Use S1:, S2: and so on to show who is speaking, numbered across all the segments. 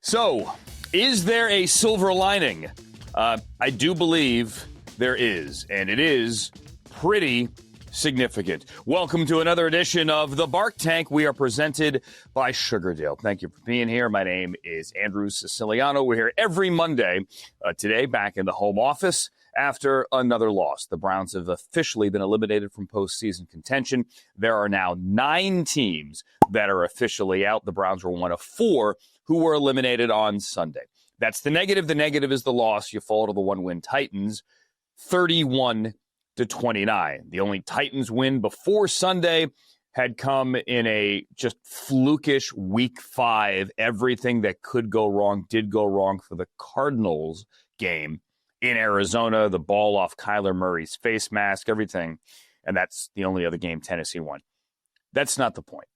S1: So, is there a silver lining? I do believe there is, and it is pretty significant. Welcome to another edition of The Bark Tank. We are presented by Sugardale. Thank you for being here. My name is Andrew Siciliano. We're here every Monday. Today, back in the home office after another loss. The Browns have officially been eliminated from postseason contention. There are now 9 teams that are officially out. The Browns were one of 4 who were eliminated on Sunday. That's the negative. The negative is the loss. You fall to the one-win Titans, 31-29. The only Titans win before Sunday had come in a just flukish week 5. Everything that could go wrong did go wrong for the Cardinals game in Arizona, the ball off Kyler Murray's face mask, everything. And that's the only other game Tennessee won. That's not the point.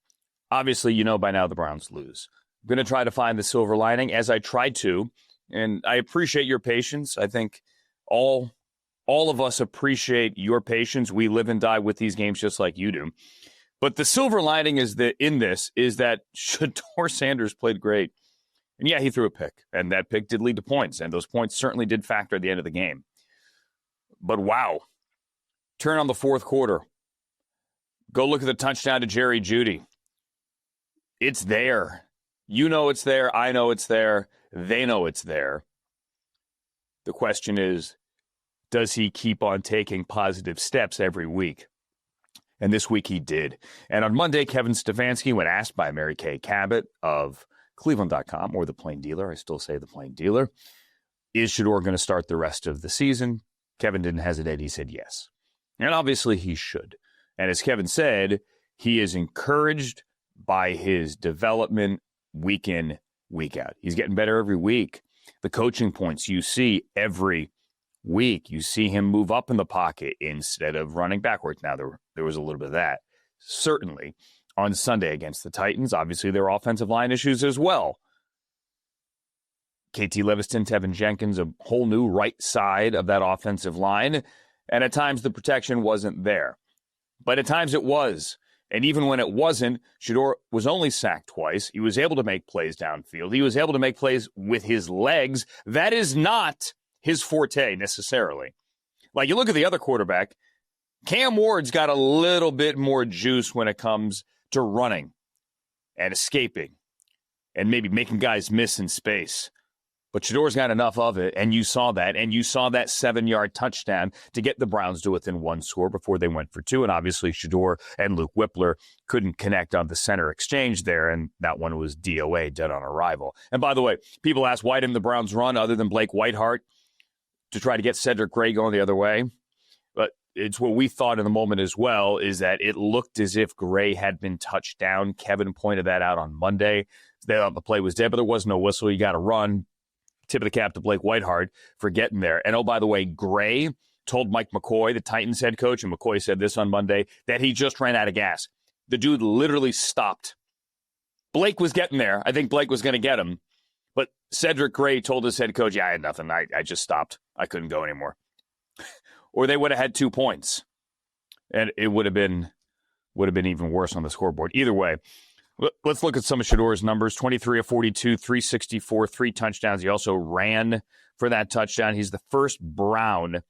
S1: Obviously, you know by now the Browns lose. I'm going to try to find the silver lining as I tried to, and I appreciate your patience. I think all of us appreciate your patience. We live and die with these games just like you do. But the silver lining is that Shador Sanders played great. And yeah, he threw a pick, and that pick did lead to points, and those points certainly did factor at the end of the game. But wow, turn on the fourth quarter. Go look at the touchdown to Jerry Jeudy. It's there. You know it's there. I know it's there. They know it's there. The question is, does he keep on taking positive steps every week? And this week he did. And on Monday, Kevin Stefanski, when asked by Mary Kay Cabot of Cleveland.com, or The Plain Dealer, I still say The Plain Dealer, is Shedeur going to start the rest of the season? Kevin didn't hesitate. He said yes. And obviously he should. And as Kevin said, he is encouraged by his development week in, week out. He's getting better every week. The coaching points you see every week. You see him move up in the pocket instead of running backwards. Now, there was a little bit of that, certainly, on Sunday against the Titans. Obviously, there were offensive line issues as well. KT Leviston, Tevin Jenkins, a whole new right side of that offensive line. And at times, the protection wasn't there. But at times, it was. And even when it wasn't, Shedeur was only sacked twice. He was able to make plays downfield. He was able to make plays with his legs. That is not his forte necessarily. Like, you look at the other quarterback, Cam Ward's got a little bit more juice when it comes to running and escaping and maybe making guys miss in space. But Shedeur's got enough of it, and you saw that. And you saw that 7-yard touchdown to get the Browns to within 1 score before they went for 2. And obviously Shedeur and Luke Whippler couldn't connect on the center exchange there, and that one was DOA, dead on arrival. And by the way, people ask, why didn't the Browns run other than Blake Whiteheart to try to get Cedric Gray going the other way? But it's what we thought in the moment as well, is that it looked as if Gray had been touched down. Kevin pointed that out on Monday. They thought the play was dead, but there was no whistle. You got to run. Tip of the cap to Blake Whiteheart for getting there. And oh, by the way, Gray told Mike McCoy, the Titans head coach, and McCoy said this on Monday, that he just ran out of gas. The dude literally stopped. Blake was getting there. I think Blake was going to get him. But Cedric Gray told his head coach, yeah, I had nothing. I just stopped. I couldn't go anymore. Or they would have had 2 points. And it would have been even worse on the scoreboard. Either way, let's look at some of Shedeur's numbers. 23 of 42, 364, 3 touchdowns. He also ran for that touchdown. He's the first Brown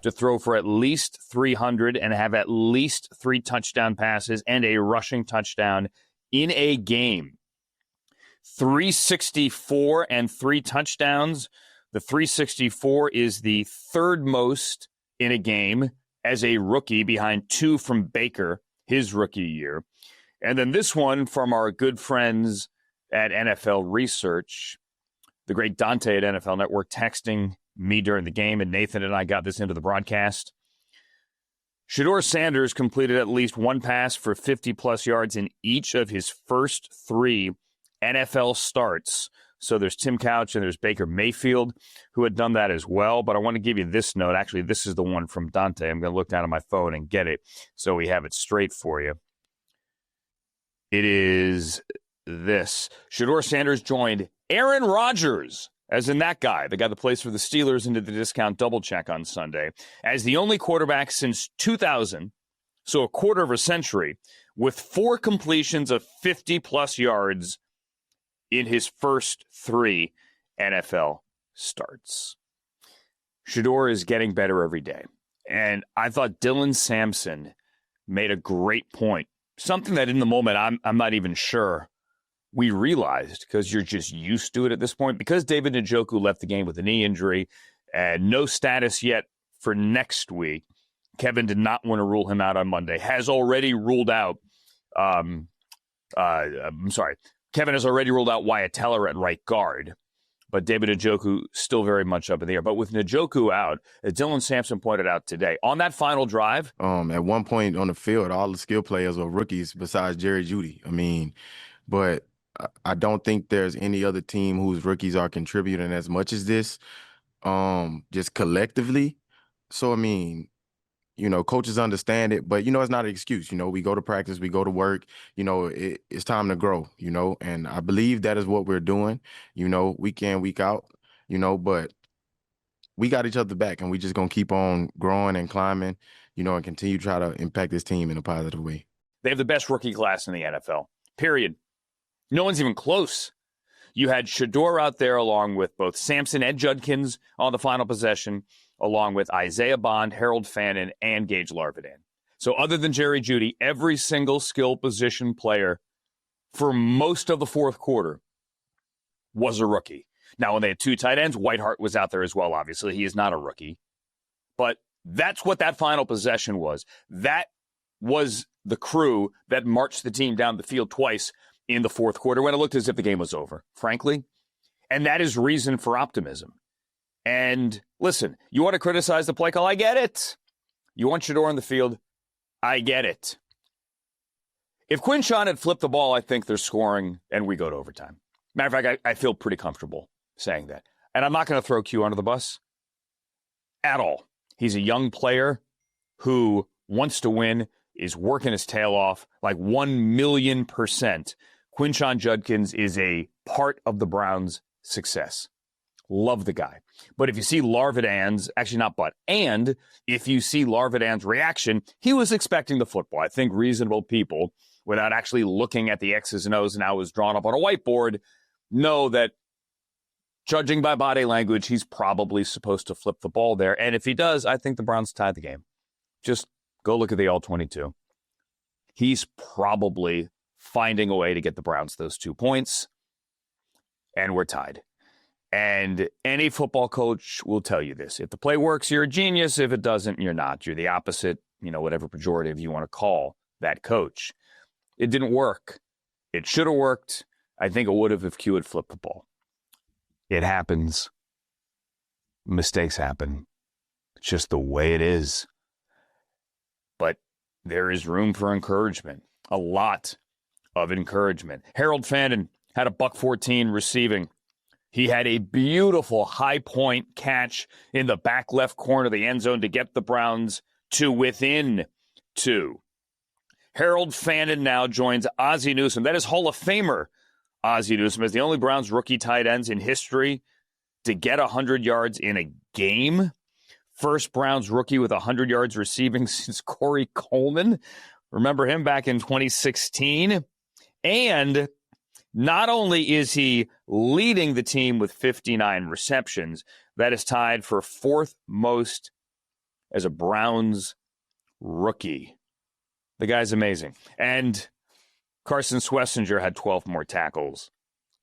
S1: to throw for at least 300 and have at least 3 touchdown passes and a rushing touchdown in a game. 364 and 3 touchdowns. The 364 is the 3rd most in a game as a rookie, behind 2 from Baker, his rookie year. And then this one from our good friends at NFL Research, the great Dante at NFL Network, texting me during the game, and Nathan and I got this into the broadcast. Shador Sanders completed at least 1 pass for 50-plus yards in each of his first 3 NFL starts. So there's Tim Couch and there's Baker Mayfield who had done that as well. But I want to give you this note. Actually, this is the one from Dante. I'm going to look down at my phone and get it so we have it straight for you. It is this. Shador Sanders joined Aaron Rodgers, as in that guy, the guy that plays for the Steelers, into the discount double check on Sunday, as the only quarterback since 2000, so a quarter of a century, with 4 completions of 50-plus yards in his first 3 NFL starts. Shedeur is getting better every day. And I thought Dylan Sampson made a great point. Something that in the moment I'm not even sure we realized, because you're just used to it at this point. Because David Njoku left the game with a knee injury and no status yet for next week, Kevin did not want to rule him out on Monday. Has already ruled out Kevin has already ruled out Wyatt Teller at right guard. But David Njoku still very much up in the air. But with Njoku out, as Dylan Sampson pointed out today, on that final drive.
S2: At one point on the field, all the skill players were rookies besides Jerry Jeudy. But I don't think there's any other team whose rookies are contributing as much as this, just collectively. So, coaches understand it, but, it's not an excuse. We go to practice, we go to work, it's time to grow, and I believe that is what we're doing, week in, week out, but we got each other back, and we just going to keep on growing and climbing, and continue to try to impact this team in a positive way.
S1: They have the best rookie class in the NFL, period. No one's even close. You had Shedeur out there along with both Sampson and Judkins on the final possession, along with Isaiah Bond, Harold Fannin, and Gage Larvidan. So other than Jerry Jeudy, every single skill position player for most of the fourth quarter was a rookie. Now, when they had 2 tight ends, Whitehart was out there as well, obviously. He is not a rookie. But that's what that final possession was. That was the crew that marched the team down the field twice in the fourth quarter when it looked as if the game was over, frankly. And that is reason for optimism. And listen, you want to criticize the play call? I get it. You want Shedeur on the field? I get it. If Quinshon had flipped the ball, I think they're scoring and we go to overtime. Matter of fact, I feel pretty comfortable saying that. And I'm not going to throw Q under the bus at all. He's a young player who wants to win, is working his tail off like 1,000,000%. Quinshon Judkins is a part of the Browns' success. Love the guy. But if you see Larvidan's, and if you see Larvidan's reaction, he was expecting the football. I think reasonable people, without actually looking at the X's and O's and how it was drawn up on a whiteboard, know that judging by body language, he's probably supposed to flip the ball there. And if he does, I think the Browns tie the game. Just go look at the All-22. He's probably finding a way to get the Browns those 2 points, and we're tied. And any football coach will tell you this. If the play works, you're a genius. If it doesn't, you're not. You're the opposite, whatever pejorative you want to call that coach. It didn't work. It should have worked. I think it would have if Q had flipped the ball. It happens. Mistakes happen. It's just the way it is. But there is room for encouragement. A lot of encouragement. Harold Fannin had a $114 receiving. He had a beautiful high-point catch in the back left corner of the end zone to get the Browns to within 2. Harold Fannin now joins Ozzie Newsome. That is Hall of Famer Ozzie Newsome as the only Browns rookie tight ends in history to get 100 yards in a game. First Browns rookie with 100 yards receiving since Corey Coleman. Remember him back in 2016? And not only is he leading the team with 59 receptions, that is tied for 4th most as a Browns rookie. The guy's amazing. And Carson Swessinger had 12 more tackles.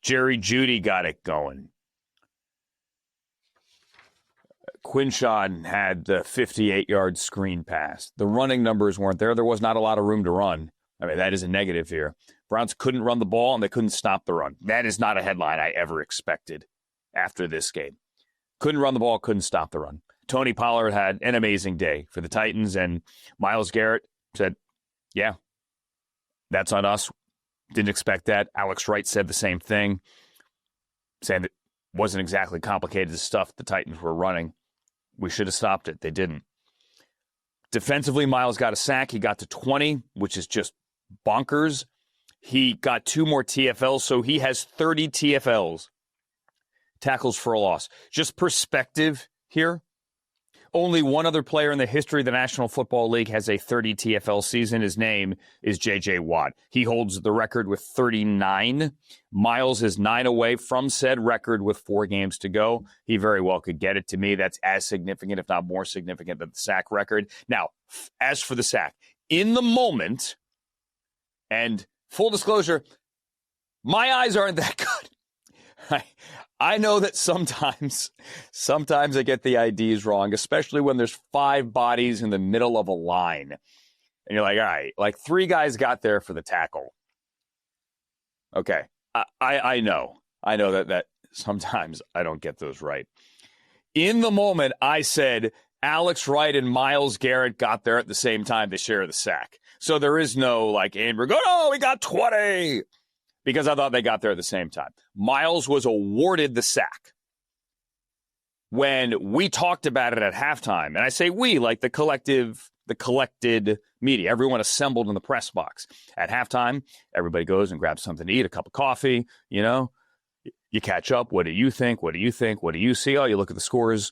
S1: Jerry Jeudy got it going. Quinshon had the 58-yard screen pass. The running numbers weren't there. There was not a lot of room to run. That is a negative here. Browns couldn't run the ball, and they couldn't stop the run. That is not a headline I ever expected after this game. Couldn't run the ball, couldn't stop the run. Tony Pollard had an amazing day for the Titans, and Myles Garrett said, yeah, that's on us. Didn't expect that. Alex Wright said the same thing, saying it wasn't exactly complicated stuff the Titans were running. We should have stopped it. They didn't. Defensively, Myles got a sack. He got to 20, which is just bonkers. He got 2 more TFLs, so he has 30 TFLs. Tackles for a loss. Just perspective here. Only one other player in the history of the National Football League has a 30 TFL season. His name is J.J. Watt. He holds the record with 39. Miles is 9 away from said record with 4 games to go. He very well could get it. To me, that's as significant, if not more significant, than the sack record. Now, as for the sack, in the moment, and full disclosure, my eyes aren't that good. I know that sometimes I get the IDs wrong, especially when there's 5 bodies in the middle of a line. And you're like, all right, like 3 guys got there for the tackle. Okay, I know that sometimes I don't get those right. In the moment, I said Alex Wright and Myles Garrett got there at the same time to share the sack. So there is no like Andrew go, oh, we got 20. Because I thought they got there at the same time. Myles was awarded the sack. When we talked about it at halftime, and I say we, like the collected media, everyone assembled in the press box. At halftime, everybody goes and grabs something to eat, a cup of coffee, you know. You catch up. What do you think? What do you think? What do you see? Oh, you look at the scores.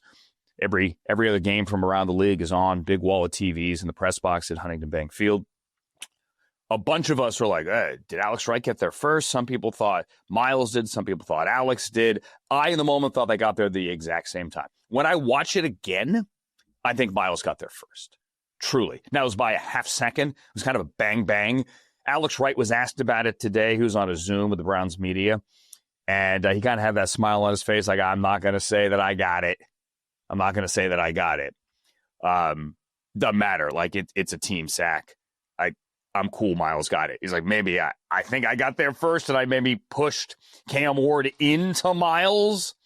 S1: Every other game from around the league is on. Big wall of TVs in the press box at Huntington Bank Field. A bunch of us were like, hey, did Alex Wright get there first? Some people thought Myles did. Some people thought Alex did. I, in the moment, thought they got there the exact same time. When I watch it again, I think Myles got there first. Truly. Now, it was by a half second. It was kind of a bang-bang. Alex Wright was asked about it today. He was on a Zoom with the Browns media. And he kind of had that smile on his face like, I'm not going to say that I got it. I'm not going to say that I got it. Doesn't matter. Like, it's a team sack. I'm cool Myles got it. He's like, maybe I think I got there first and I maybe pushed Cam Ward into Myles.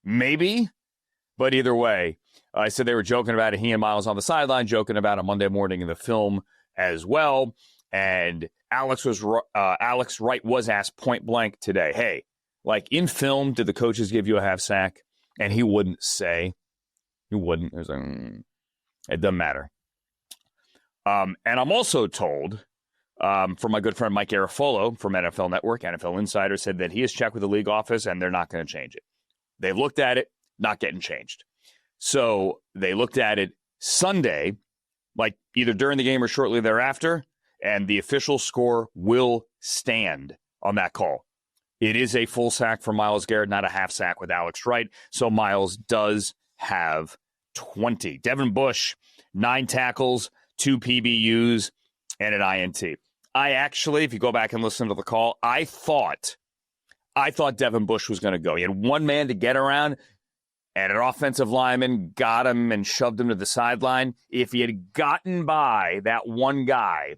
S1: Maybe. But either way, I said they were joking about it. He and Myles on the sideline, joking about it Monday morning in the film as well. And Alex Wright was asked point blank today, hey, like in film, did the coaches give you a half sack? And he wouldn't say. He wouldn't. It was like, it doesn't matter. And I'm also told from my good friend Mike Garafolo from NFL Network, NFL Insider, said that he has checked with the league office and they're not going to change it. They've looked at it, not getting changed. So they looked at it Sunday, like either during the game or shortly thereafter, and the official score will stand on that call. It is a full sack for Myles Garrett, not a half sack with Alex Wright. So Myles does have 20. Devin Bush, 9 tackles, 2 PBUs, and an INT. I actually, if you go back and listen to the call, I thought Devin Bush was going to go. He had one man to get around, and an offensive lineman got him and shoved him to the sideline. If he had gotten by that one guy,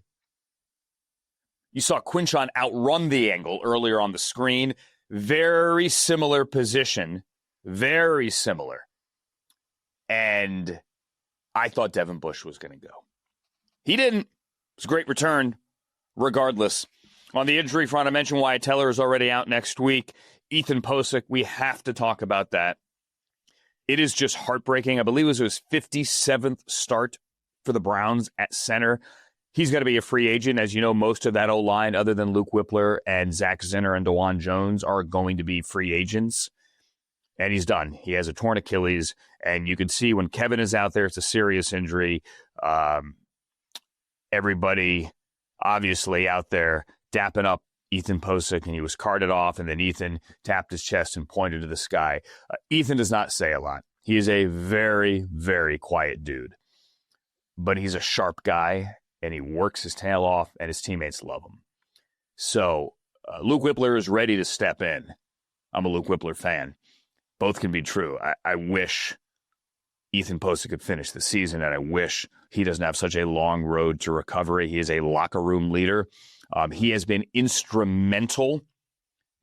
S1: you saw Quinshon outrun the angle earlier on the screen. Very similar position. Very similar. And I thought Devin Bush was going to go. He didn't. It was a great return, regardless. On the injury front, I mentioned Wyatt Teller is already out next week. Ethan Posick, we have to talk about that. It is just heartbreaking. I believe it was his 57th start for the Browns at center. He's going to be a free agent. As you know, most of that O-line, other than Luke Whippler and Zach Zinner and DeJuan Jones, are going to be free agents. And he's done. He has a torn Achilles. And you can see when Kevin is out there, it's a serious injury. Everybody obviously out there dapping up Ethan Posick, and he was carted off, and then Ethan tapped his chest and pointed to the sky. Ethan does not say a lot. He is a very, very quiet dude. But he's a sharp guy, and he works his tail off, and his teammates love him. So Luke Whippler is ready to step in. I'm a Luke Whippler fan. Both can be true. I wish Ethan Posick could finish the season, and I wish he doesn't have such a long road to recovery. He is a locker room leader. He has been instrumental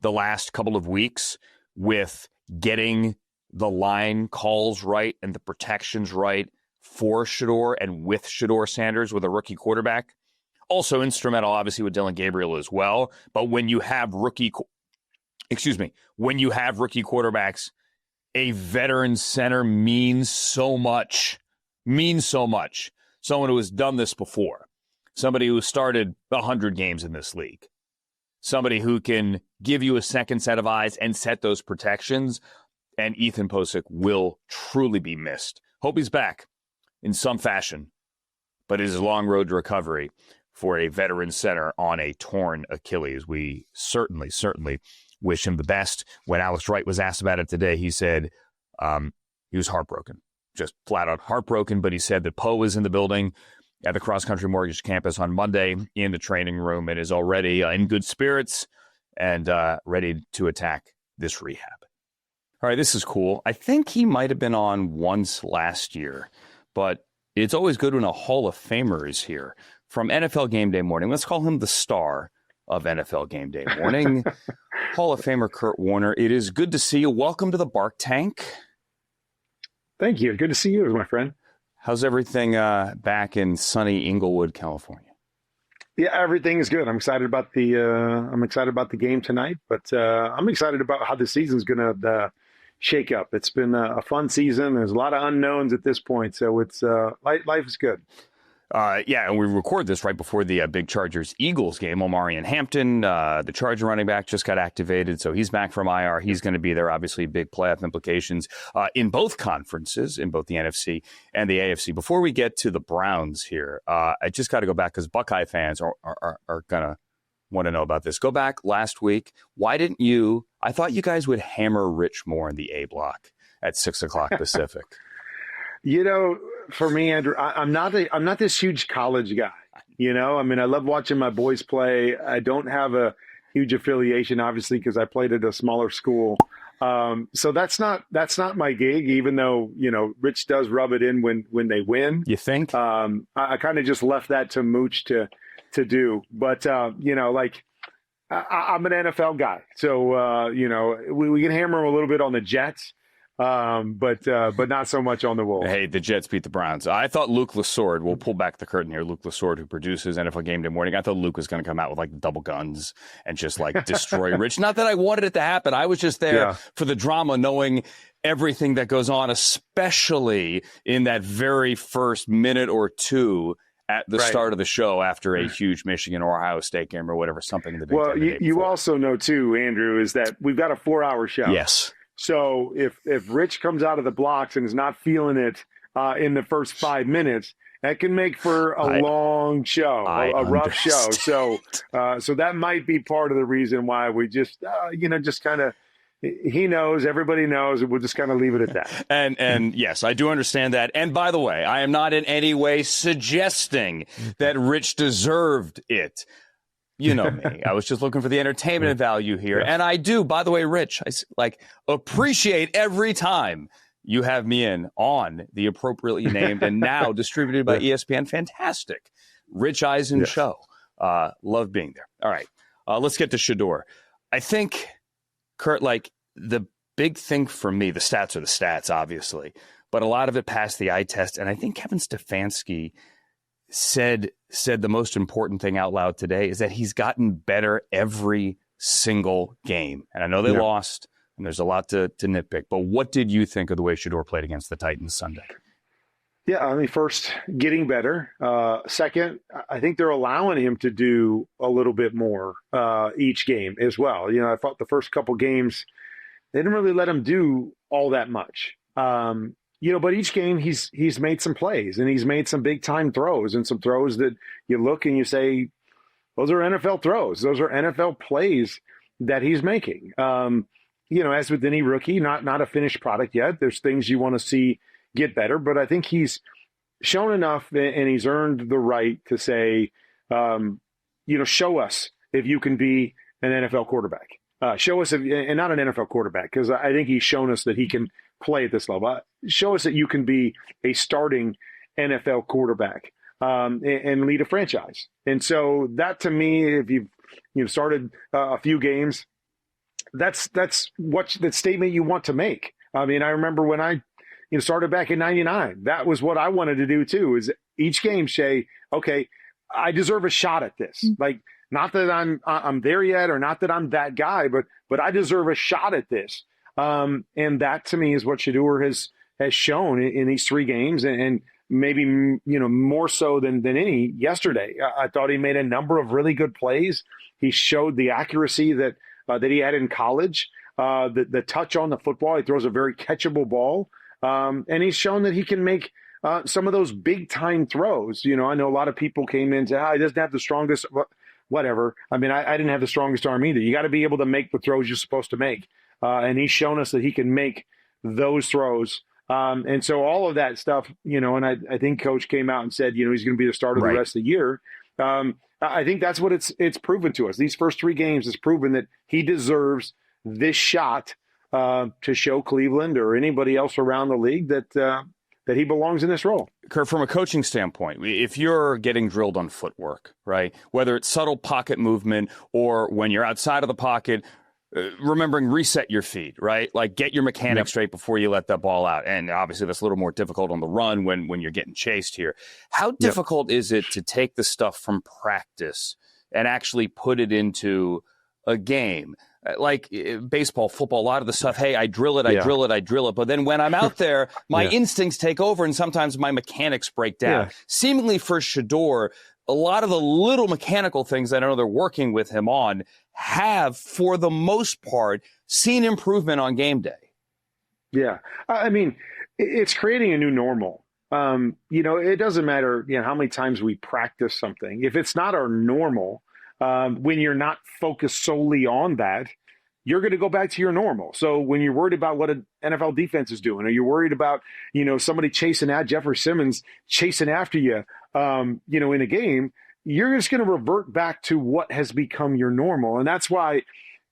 S1: the last couple of weeks with getting the line calls right and the protections right for Shedeur and with Shador Sanders with a rookie quarterback. Also instrumental, obviously, with Dylan Gabriel as well. But when you have rookie quarterbacks, a veteran center means so much. Someone who has done this before. Somebody who started 100 games in this league. Somebody who can give you a second set of eyes and set those protections. And Ethan Posick will truly be missed. Hope he's back. in some fashion, but it is a long road to recovery for a veteran center on a torn Achilles. We certainly wish him the best. When Alex Wright was asked about it today, he said he was heartbroken, just flat out heartbroken. But he said that Poe was in the building at the Cross Country Mortgage campus on Monday in the training room and is already in good spirits and ready to attack this rehab. All right, this is cool. I think he might have been on once last year, but it's always good when a Hall of Famer is here. From NFL Game Day Morning, let's call him the star of NFL Game Day Morning, Hall of Famer Kurt Warner. It is good to see you. Welcome to the Bark Tank.
S3: Thank you. Good to see you, my friend.
S1: How's everything back in sunny Inglewood, California?
S3: Yeah, everything is good. I'm excited about the game tonight, but I'm excited about how the season's going to shake up. It's been a fun season. There's a lot of unknowns at this point, so it's life is good.
S1: Yeah, and we record this right before the big Chargers-Eagles game. Omarion Hampton, the Charger running back, just got activated, so he's back from IR. He's going to be there, obviously, big playoff implications in both conferences, in both the NFC and the AFC. Before we get to the Browns here, I just got to go back because Buckeye fans are going to want to know about this. Go back last week. Why didn't you – I thought you guys would hammer Rich more in the A block at 6 o'clock Pacific.
S3: You know, for me, Andrew, I'm not this huge college guy. You know, I mean, I love watching my boys play. I don't have a huge affiliation, obviously, because I played at a smaller school. So that's not my gig, even though, you know, Rich does rub it in when they win.
S1: You think?
S3: I kind of just left that to Mooch to do. But, you know, like I'm an NFL guy. So, you know, we can hammer him a little bit on the Jets. But not so much on the Wolves.
S1: Hey, the Jets beat the Browns. I thought Luke Lessord, we'll pull back the curtain here, Luke Lessord, who produces NFL Game Day Morning, I thought Luke was going to come out with like double guns and just like destroy Rich. Not that I wanted it to happen. I was just there for the drama, knowing everything that goes on, especially in that very first minute or two at the start of the show after a huge Michigan or Ohio State game or whatever, something in the Big Ten.
S3: Well, you also know too, Andrew, is that we've got a 4-hour show.
S1: Yes.
S3: So if Rich comes out of the blocks and is not feeling it in the first 5 minutes, that can make for a long show, a rough show. So that might be part of the reason why we just, just kind of, he knows, everybody knows, and we'll just kind of leave it at that.
S1: And yes, I do understand that. And by the way, I am not in any way suggesting that Rich deserved it. You know me. I was just looking for the entertainment value here. Yeah. And I do, by the way, Rich, I appreciate every time you have me in on the appropriately named and now distributed by ESPN. Fantastic. Rich Eisen show. Love being there. All right. Let's get to Shedeur. I think, Kurt, like the big thing for me, the stats are the stats, obviously, but a lot of it passed the eye test. And I think Kevin Stefanski said the most important thing out loud today is that he's gotten better every single game. And I know they lost, and there's a lot to nitpick. But what did you think of the way Shedeur played against the Titans Sunday?
S3: Yeah, I mean, first, getting better. Second, I think they're allowing him to do a little bit more each game as well. You know, I thought the first couple games, they didn't really let him do all that much. But each game he's made some plays and he's made some big time throws and some throws that you look and you say, those are NFL throws. Those are NFL plays that he's making. As with any rookie, not a finished product yet. There's things you want to see get better, but I think he's shown enough and he's earned the right to say, show us if you can be an NFL quarterback. Show us, and not an NFL quarterback, because I think he's shown us that he can play at this level. Show us that you can be a starting NFL quarterback and lead a franchise. And so that, to me, if you've started a few games, that's what the statement you want to make. I mean, I remember when I started back in '99. That was what I wanted to do too. Is each game say, okay, I deserve a shot at this. Like, not that I'm there yet, or not that I'm that guy, but I deserve a shot at this. And that, to me, is what Shedeur has shown in these 3 games, and maybe more so than any yesterday. I thought he made a number of really good plays. He showed the accuracy that he had in college, the touch on the football. He throws a very catchable ball, and he's shown that he can make some of those big time throws. You know, I know a lot of people came in and said, he doesn't have the strongest, whatever. I mean, I didn't have the strongest arm either. You got to be able to make the throws you're supposed to make. And he's shown us that he can make those throws. And so all of that stuff, you know, and I think Coach came out and said, you know, he's going to be the starter the rest of the year. I think that's what it's proven to us. These first 3 games has proven that he deserves this shot to show Cleveland or anybody else around the league that he belongs in this role.
S1: Kurt, from a coaching standpoint, if you're getting drilled on footwork, right, whether it's subtle pocket movement or when you're outside of the pocket, remembering reset your feet, right? Like get your mechanics straight before you let that ball out. And obviously that's a little more difficult on the run when you're getting chased here. How difficult is it to take the stuff from practice and actually put it into a game? Like baseball, football, a lot of the stuff, hey, I drill it. But then when I'm out there, my instincts take over and sometimes my mechanics break down. Seemingly for Shedeur, a lot of the little mechanical things that I know they're working with him on have, for the most part, seen improvement on game day. Yeah.
S3: I mean, it's creating a new normal. You know, it doesn't matter, you know, how many times we practice something. If it's not our normal, when you're not focused solely on that, you're going to go back to your normal. So when you're worried about what an NFL defense is doing, or you're worried about, you know, somebody chasing at Jeffrey Simmons, chasing after you, you know, in a game, you're just going to revert back to what has become your normal. And that's why,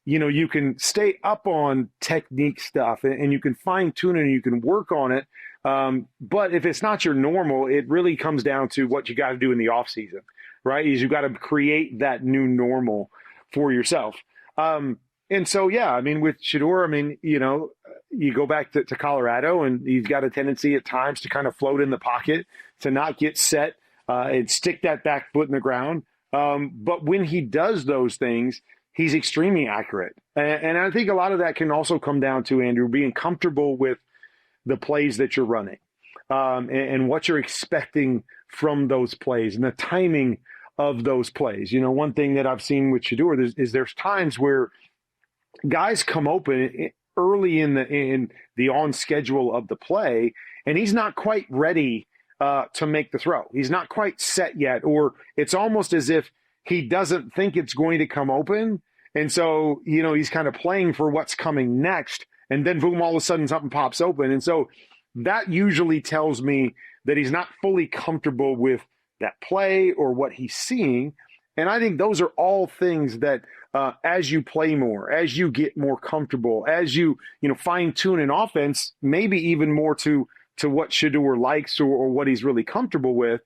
S3: you know, you can stay up on technique stuff and you can fine tune it and you can work on it. But if it's not your normal, it really comes down to what you got to do in the off season, right? Is you got to create that new normal for yourself. And so, yeah, I mean, with Shedeur, I mean, you know, you go back to Colorado and he's got a tendency at times to kind of float in the pocket, to not get set and stick that back foot in the ground. But when he does those things, he's extremely accurate. And I think a lot of that can also come down to, Andrew, being comfortable with the plays that you're running and what you're expecting from those plays and the timing of those plays. You know, one thing that I've seen with Shedeur is there's times where guys come open early in the on schedule of the play, and he's not quite ready to make the throw. He's not quite set yet, or it's almost as if he doesn't think it's going to come open. And so, you know, he's kind of playing for what's coming next, and then boom, all of a sudden something pops open. And so that usually tells me that he's not fully comfortable with that play or what he's seeing. And I think those are all things that as you play more, as you get more comfortable, as you fine tune an offense, maybe even more to what Shedeur likes or what he's really comfortable with,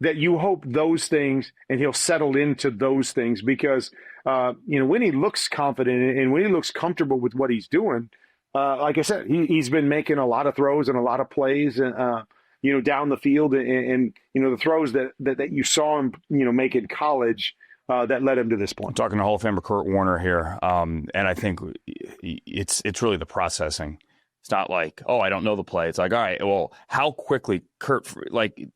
S3: that you hope those things and he'll settle into those things because, when he looks confident and when he looks comfortable with what he's doing, like I said, he's been making a lot of throws and a lot of plays and, down the field and the throws that you saw him, make in college that led him to this point.
S1: I'm talking to Hall of Famer Kurt Warner here. And I think it's really the processing. It's not like, oh, I don't know the play. It's like, all right, well, how quickly, Kurt,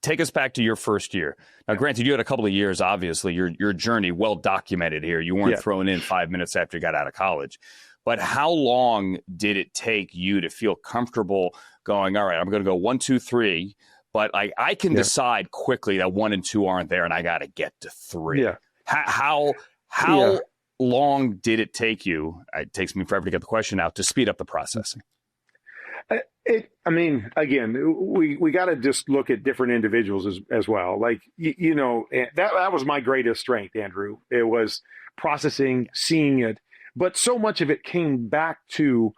S1: take us back to your first year. Now, granted, you had a couple of years, obviously, your journey well documented here. You weren't thrown in 5 minutes after you got out of college. But how long did it take you to feel comfortable going, all right, I'm going to go 1, 2, 3, but I can decide quickly that 1 and 2 aren't there and I got to get to 3. Yeah. How long did it take you? It takes me forever to get the question out to speed up the processing.
S3: Again, we got to just look at different individuals as well. Like, that was my greatest strength, Andrew. It was processing, seeing it. But so much of it came back to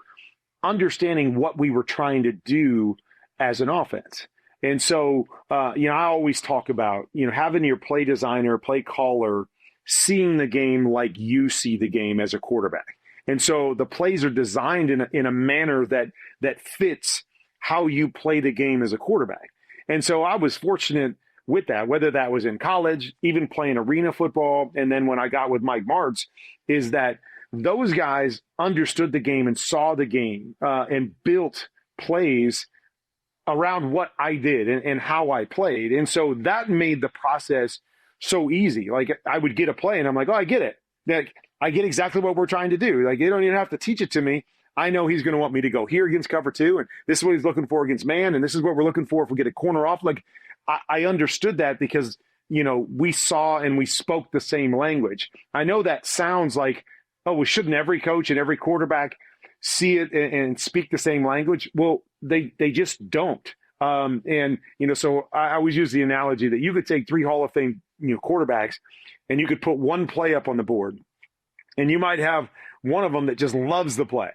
S3: understanding what we were trying to do as an offense. And so, I always talk about, having your play designer, play caller, seeing the game like you see the game as a quarterback. And so the plays are designed in a manner that fits how you play the game as a quarterback. And so I was fortunate with that, whether that was in college, even playing arena football, and then when I got with Mike Martz, is that those guys understood the game and saw the game and built plays around what I did and how I played. And so that made the process so easy. Like, I would get a play and I'm like, oh, I get it. Like, I get exactly what we're trying to do. Like, you don't even have to teach it to me. I know he's going to want me to go here against cover 2, and this is what he's looking for against man, and this is what we're looking for if we get a corner off. Like, I understood that because, we saw and we spoke the same language. I know that sounds like, oh, well, shouldn't every coach and every quarterback see it and speak the same language? Well, they just don't. So I always use the analogy that you could take 3 Hall of Fame, quarterbacks, and you could put one play up on the board, and you might have one of them that just loves the play.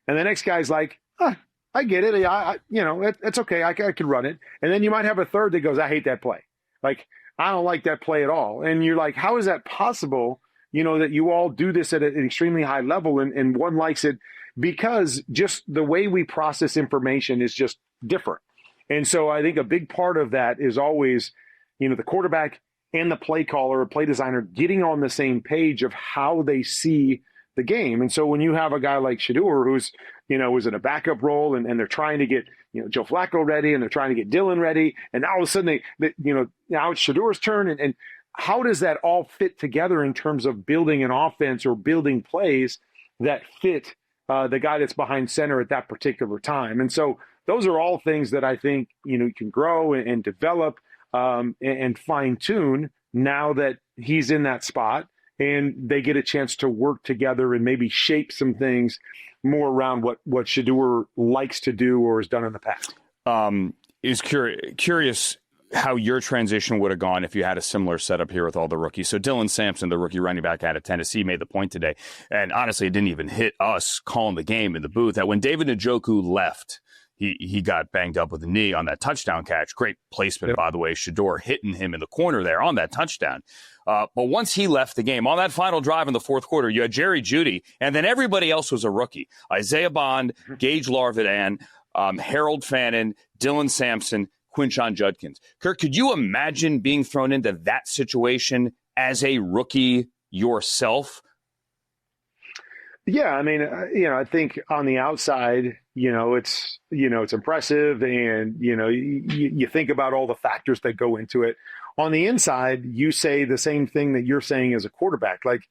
S3: And the next guy's like, I get it. It's okay. I could run it. And then you might have a third that goes, I hate that play. Like, I don't like that play at all. And you're like, how is that possible? That you all do this at an extremely high level and one likes it, because just the way we process information is just different. And so I think a big part of that is always, the quarterback and the play caller or play designer getting on the same page of how they see the game. And so when you have a guy like Shedeur who's, was in a backup role and they're trying to get, Joe Flacco ready and they're trying to get Dylan ready. And now all of a sudden now it's Shedeur's turn. And how does that all fit together in terms of building an offense or building plays that fit the guy that's behind center at that particular time? And so those are all things that I think, you can grow and develop and fine tune now that he's in that spot and they get a chance to work together and maybe shape some things more around what Shedeur likes to do or has done in the past.
S1: Is curious how your transition would have gone if you had a similar setup here with all the rookies. So Dylan Sampson, the rookie running back out of Tennessee, made the point today, and honestly, it didn't even hit us calling the game in the booth, that when David Njoku left, he got banged up with a knee on that touchdown catch. Great placement, by the way. Shedeur hitting him in the corner there on that touchdown. But once he left the game, on that final drive in the fourth quarter, you had Jerry Jeudy, and then everybody else was a rookie. Isaiah Bond, Gage Larvidan, Harold Fannin, Dylan Sampson, Quinshon Judkins. Kirk, could you imagine being thrown into that situation as a rookie yourself?
S3: Yeah, I mean, I think on the outside, it's impressive, and you think about all the factors that go into it. On the inside, you say the same thing that you're saying as a quarterback. Like,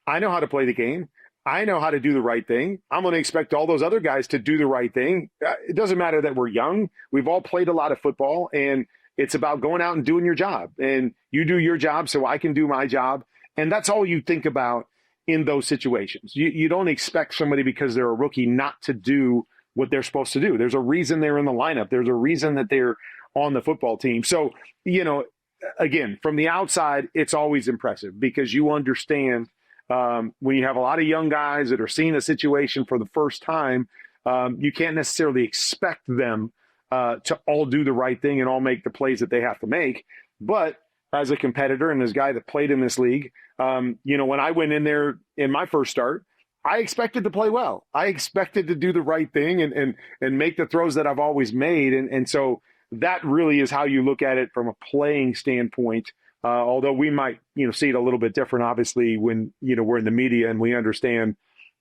S3: I know how to play the game. I know how to do the right thing. I'm going to expect all those other guys to do the right thing. It doesn't matter that we're young. We've all played a lot of football, and it's about going out and doing your job. And you do your job so I can do my job. And that's all you think about in those situations. You don't expect somebody, because they're a rookie, not to do what they're supposed to do. There's a reason they're in the lineup. There's a reason that they're on the football team. So, again, from the outside, it's always impressive because you understand when you have a lot of young guys that are seeing a situation for the first time, you can't necessarily expect them to all do the right thing and all make the plays that they have to make. But as a competitor and as a guy that played in this league, when I went in there in my first start, I expected to play well. I expected to do the right thing and make the throws that I've always made. And so that really is how you look at it from a playing standpoint. Although we might, see it a little bit different, obviously, when, we're in the media and we understand,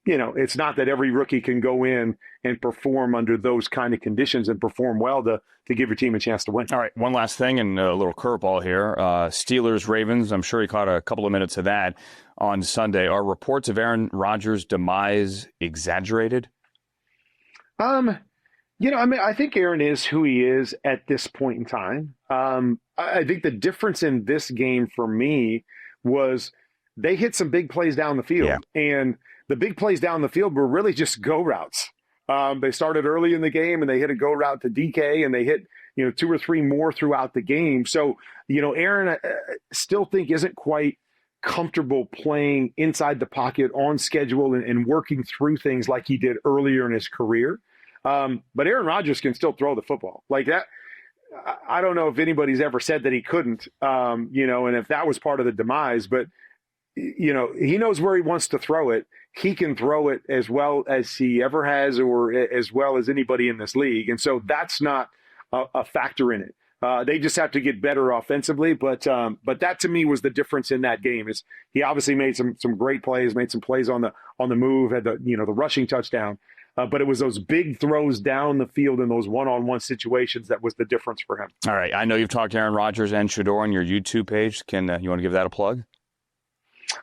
S3: it's not that every rookie can go in and perform under those kind of conditions and perform well to give your team a chance to win. All
S1: right, one last thing and a little curveball here. Steelers, Ravens, I'm sure you caught a couple of minutes of that on Sunday. Are reports of Aaron Rodgers' demise exaggerated?
S3: I think Aaron is who he is at this point in time. I think the difference in this game for me was they hit some big plays down the field. Yeah. And the big plays down the field were really just go routes. They started early in the game and they hit a go route to DK and they hit, 2 or 3 more throughout the game. So, Aaron, I still think isn't quite comfortable playing inside the pocket on schedule and working through things like he did earlier in his career. But Aaron Rodgers can still throw the football like that. I don't know if anybody's ever said that he couldn't, and if that was part of the demise, but, he knows where he wants to throw it. He can throw it as well as he ever has or as well as anybody in this league. And so that's not a factor in it. They just have to get better offensively. But that to me was the difference in that game is he obviously made some great plays, made some plays on the move, had the rushing touchdown. But it was those big throws down the field in those one-on-one situations that was the difference for him.
S1: All right. I know you've talked to Aaron Rodgers and Shedeur on your YouTube page. Can you want to give that a plug?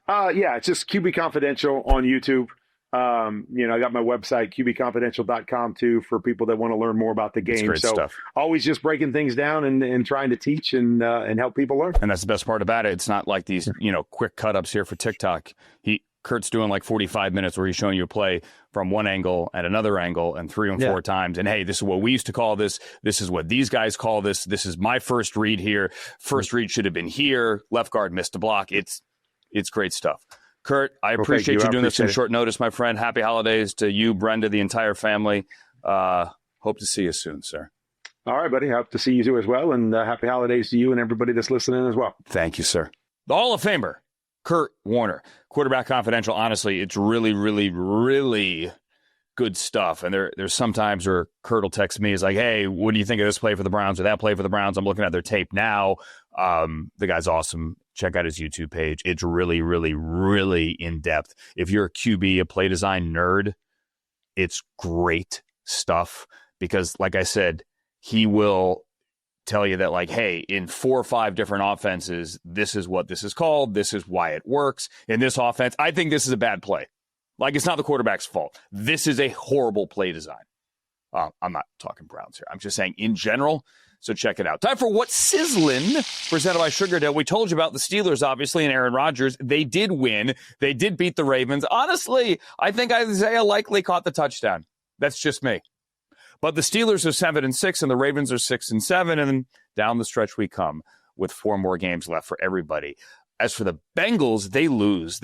S3: Yeah, it's just QB Confidential on YouTube. I got my website, qbconfidential.com, too, for people that want to learn more about the game.
S1: Great stuff.
S3: Always just breaking things down and trying to teach and help people learn.
S1: And that's the best part about it. It's not like these, quick cut-ups here for TikTok. Kurt's doing like 45 minutes where he's showing you a play from one angle and another angle and 3 and 4 times. And, hey, this is what we used to call this. This is what these guys call this. This is my first read here. First read should have been here. Left guard missed a block. It's great stuff. Kurt, I appreciate you doing this in short notice, my friend. Happy holidays to you, Brenda, the entire family. Hope to see you soon, sir.
S3: All right, buddy. Hope to see you too as well. And happy holidays to you and everybody that's listening as well.
S1: Thank you, sir. The Hall of Famer, Kurt Warner, Quarterback Confidential. Honestly, it's really, really, really good stuff. And there's sometimes where Kurt will text me. He's like, hey, what do you think of this play for the Browns or that play for the Browns? I'm looking at their tape now. The guy's awesome. Check out his YouTube page. It's really, really, really in-depth. If you're a QB, a play design nerd, it's great stuff because, like I said, he will tell you that, like, hey, in 4 or 5 different offenses, this is what this is called. This is why it works. In this offense, I think this is a bad play. Like, it's not the quarterback's fault. This is a horrible play design. I'm not talking Browns here. I'm just saying in general. So check it out. Time for What's Sizzlin', presented by Sugardale. We told you about the Steelers, obviously, and Aaron Rodgers. They did win. They did beat the Ravens. Honestly, I think Isaiah likely caught the touchdown. That's just me. But the Steelers are 7-6, and the Ravens are 6-7, and then down the stretch we come with 4 more games left for everybody. As for the Bengals, they lose.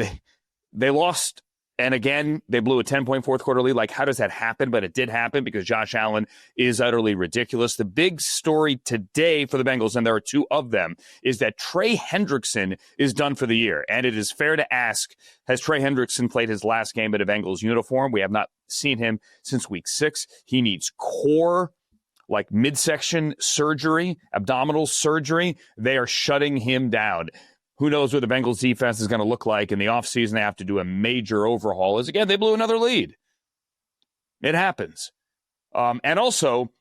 S1: They lost. And again, they blew a 10-point fourth quarter lead. Like, how does that happen? But it did happen because Josh Allen is utterly ridiculous. The big story today for the Bengals, and there are 2 of them, is that Trey Hendrickson is done for the year. And it is fair to ask, has Trey Hendrickson played his last game in a Bengals uniform? We have not seen him since week 6. He needs core, like midsection surgery, abdominal surgery. They are shutting him down. Who knows what the Bengals defense is going to look like in the offseason? They have to do a major overhaul. As again, they blew another lead. It happens. And also,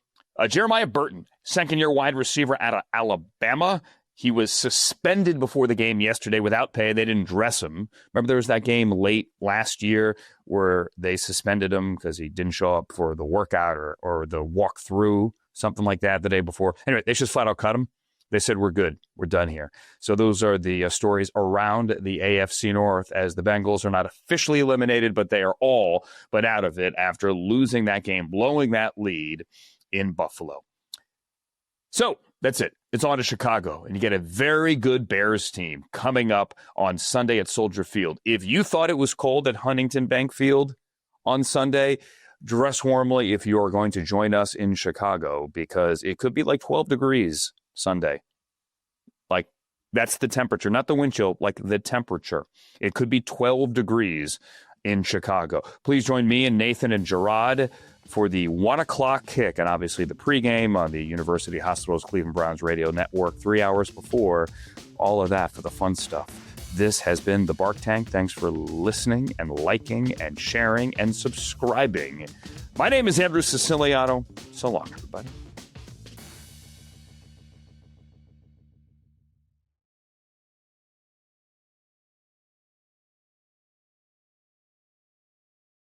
S1: Jeremiah Burton, second-year wide receiver out of Alabama. He was suspended before the game yesterday without pay. They didn't dress him. Remember there was that game late last year where they suspended him because he didn't show up for the workout or the walkthrough, something like that the day before. Anyway, they just flat out cut him. They said, we're good. We're done here. So those are the stories around the AFC North as the Bengals are not officially eliminated, but they are all but out of it after losing that game, blowing that lead in Buffalo. So that's it. It's on to Chicago, and you get a very good Bears team coming up on Sunday at Soldier Field. If you thought it was cold at Huntington Bank Field on Sunday, dress warmly if you are going to join us in Chicago because it could be like 12 degrees Sunday. Like, that's the temperature, not the wind chill, like the temperature. It could be 12 degrees in Chicago. Please join me and Nathan and Gerard for the 1 o'clock kick and obviously the pregame on the University Hospitals Cleveland Browns radio network 3 hours before. All of that for the fun stuff. This has been the Bark Tank. Thanks for listening and liking and sharing and subscribing. My name is Andrew Siciliano. So long, everybody.